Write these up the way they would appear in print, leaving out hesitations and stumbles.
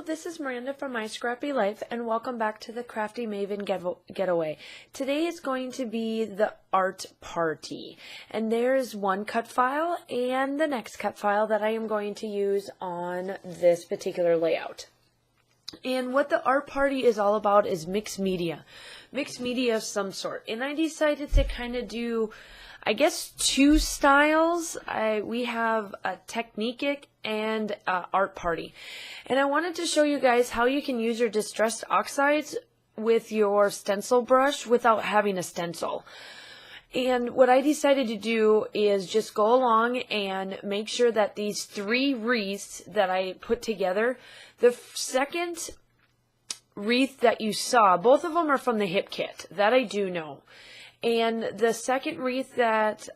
this is Miranda from My Scrappy Life, and welcome back to the Crafty Maven Getaway. Today is going to be the art party, and there's one cut file and the next cut file that I am going to use on this particular layout. And what the art party is all about is mixed media of some sort. And I decided to kind of do, I guess, two styles. We have a technique and art party. And I wanted to show you guys how you can use your distressed oxides with your stencil brush without having a stencil. And what I decided to do is just go along and make sure that these three wreaths that I put together, the second wreath that you saw, both of them are from the hip kit, that I do know. And the second wreath that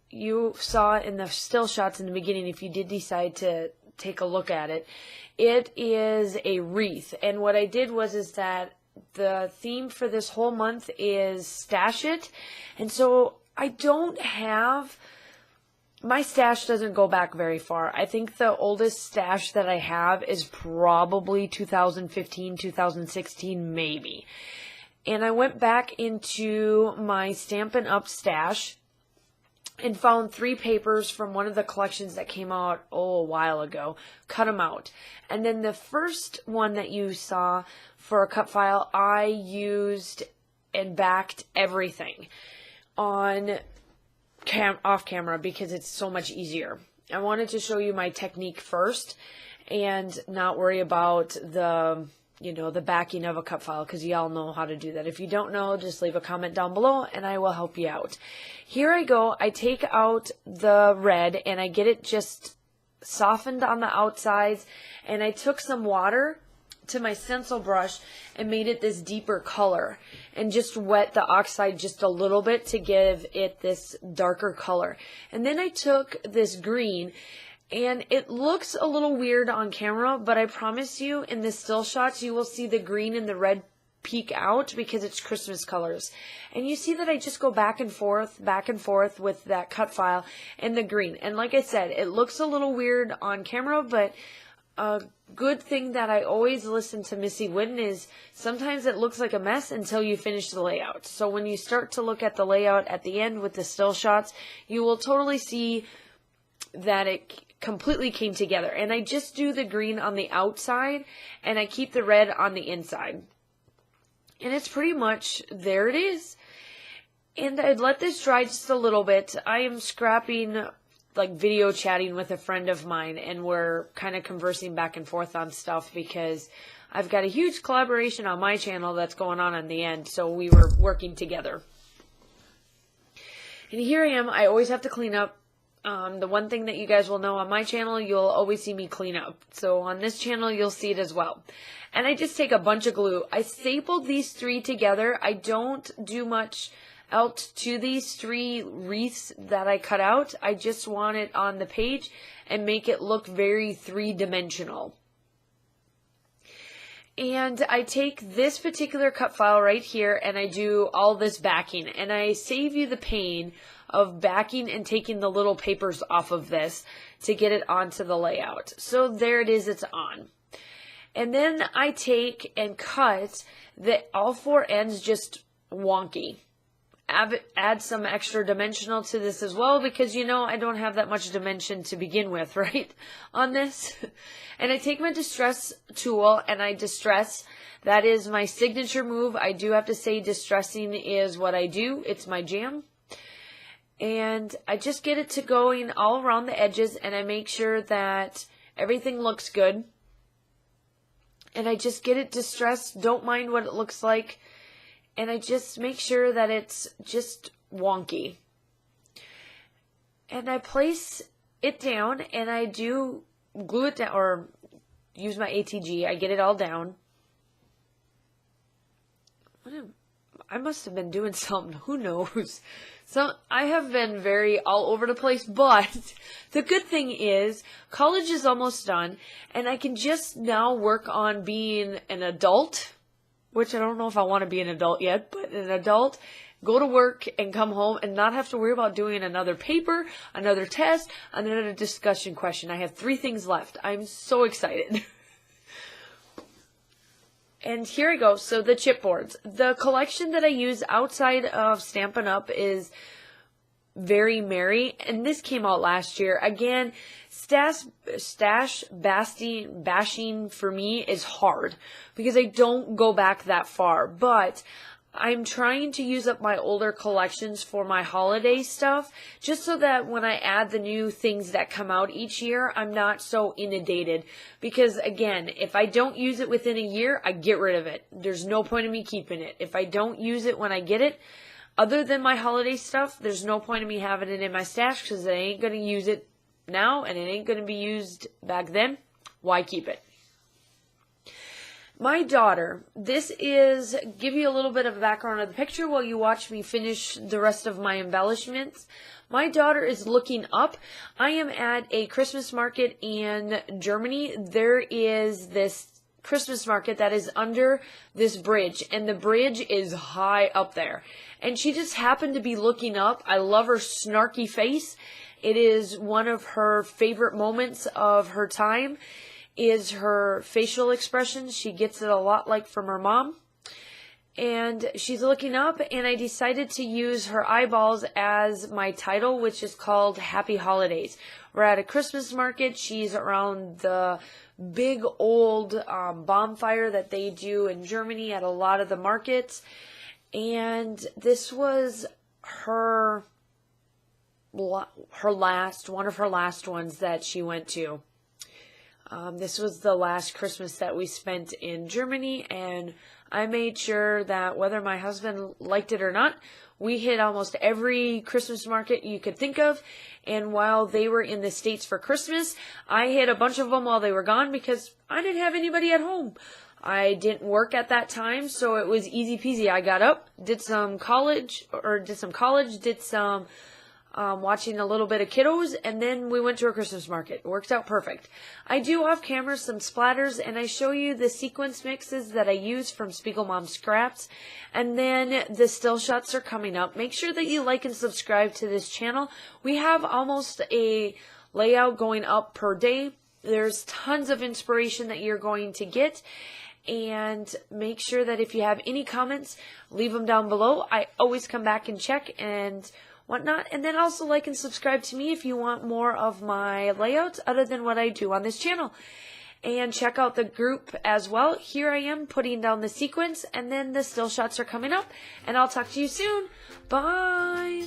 you saw in the still shots in the beginning, if you did decide to take a look at it, it is a wreath. And what I did is that the theme for this whole month is stash it. And so I don't have, my stash doesn't go back very far. I think the oldest stash that I have is probably 2015, 2016 maybe. And I went back into my Stampin' Up! Stash and found 3 papers from one of the collections that came out, a while ago. Cut them out. And then the first one that you saw for a cut file, I used and backed everything on off camera because it's so much easier. I wanted to show you my technique first and not worry about the backing of a cut file, because y'all know how to do that. If you don't know, just leave a comment down below and I will help you out. Here I go. I take out the red and I get it just softened on the outsides, and I took some water to my stencil brush and made it this deeper color and just wet the oxide just a little bit to give it this darker color. And then I took this green, and it looks a little weird on camera, but I promise you in the still shots you will see the green and the red peek out because it's Christmas colors. And you see that I just go back and forth with that cut file and the green. And like I said, it looks a little weird on camera, but a good thing that I always listen to Missy Wooden is sometimes it looks like a mess until you finish the layout. So when you start to look at the layout at the end with the still shots, you will totally see that it completely came together. And I just do the green on the outside and I keep the red on the inside. And it's pretty much, there it is. And I'd let this dry just a little bit. I am scrapping, like video chatting with a friend of mine, and we're kind of conversing back and forth on stuff because I've got a huge collaboration on my channel that's going on the end, so we were working together. And here I am. I always have to clean up. The one thing that you guys will know on my channel, you'll always see me clean up. So on this channel, you'll see it as well. And I just take a bunch of glue. I stapled these 3 together. I don't do much else to these 3 wreaths that I cut out. I just want it on the page and make it look very 3-dimensional. And I take this particular cut file right here and I do all this backing. And I save you the pain of backing and taking the little papers off of this to get it onto the layout. So there it is, it's on. And then I take and cut all 4 ends just wonky. Add some extra dimensional to this as well because, I don't have that much dimension to begin with, right, on this. And I take my distress tool and I distress. That is my signature move. I do have to say distressing is what I do. It's my jam. And I just get it to going all around the edges, and I make sure that everything looks good. And I just get it distressed, don't mind what it looks like. And I just make sure that it's just wonky. And I place it down and I do glue it down or use my ATG. I get it all down. I must have been doing something. Who knows? So I have been very all over the place, but the good thing is college is almost done and I can just now work on being an adult, which I don't know if I want to be an adult yet, but an adult, go to work and come home and not have to worry about doing another paper, another test, another discussion question. I have 3 things left. I'm so excited. And here I go. So the chipboards. The collection that I use outside of Stampin' Up! Is Very Merry, and this came out last year. Again, stash bashing for me is hard because I don't go back that far, but I'm trying to use up my older collections for my holiday stuff, just so that when I add the new things that come out each year, I'm not so inundated. Because again, if I don't use it within a year, I get rid of it. There's no point in me keeping it. If I don't use it when I get it, other than my holiday stuff, there's no point in me having it in my stash because I ain't going to use it now and it ain't going to be used back then. Why keep it? My daughter, this is, give you a little bit of background of the picture while you watch me finish the rest of my embellishments. My daughter is looking up. I am at a Christmas market in Germany. There is this Christmas market that is under this bridge, and the bridge is high up there. And she just happened to be looking up. I love her snarky face. It is one of her favorite moments of her time, is her facial expressions. She gets it a lot like from her mom. And she's looking up, and I decided to use her eyeballs as my title, which is called Happy Holidays. We're at a Christmas market. She's around the big old bonfire that they do in Germany at a lot of the markets. And this was one of her last ones that she went to. This was the last Christmas that we spent in Germany, and I made sure that whether my husband liked it or not, we hit almost every Christmas market you could think of. And while they were in the States for Christmas, I hit a bunch of them while they were gone because I didn't have anybody at home. I didn't work at that time, so it was easy peasy. I got up, did some watching a little bit of kiddos, and then we went to a Christmas market. It worked out perfect. I do off camera some splatters, and I show you the sequence mixes that I use from Spiegel Mom Scraps, and then the still shots are coming up. Make sure that you like and subscribe to this channel. We have almost a layout going up per day. There's tons of inspiration that you're going to get, and make sure that if you have any comments, leave them down below. I always come back and check and whatnot. And then also like and subscribe to me if you want more of my layouts other than what I do on this channel. And check out the group as well. Here I am putting down the sequence, and then the still shots are coming up. And I'll talk to you soon. Bye!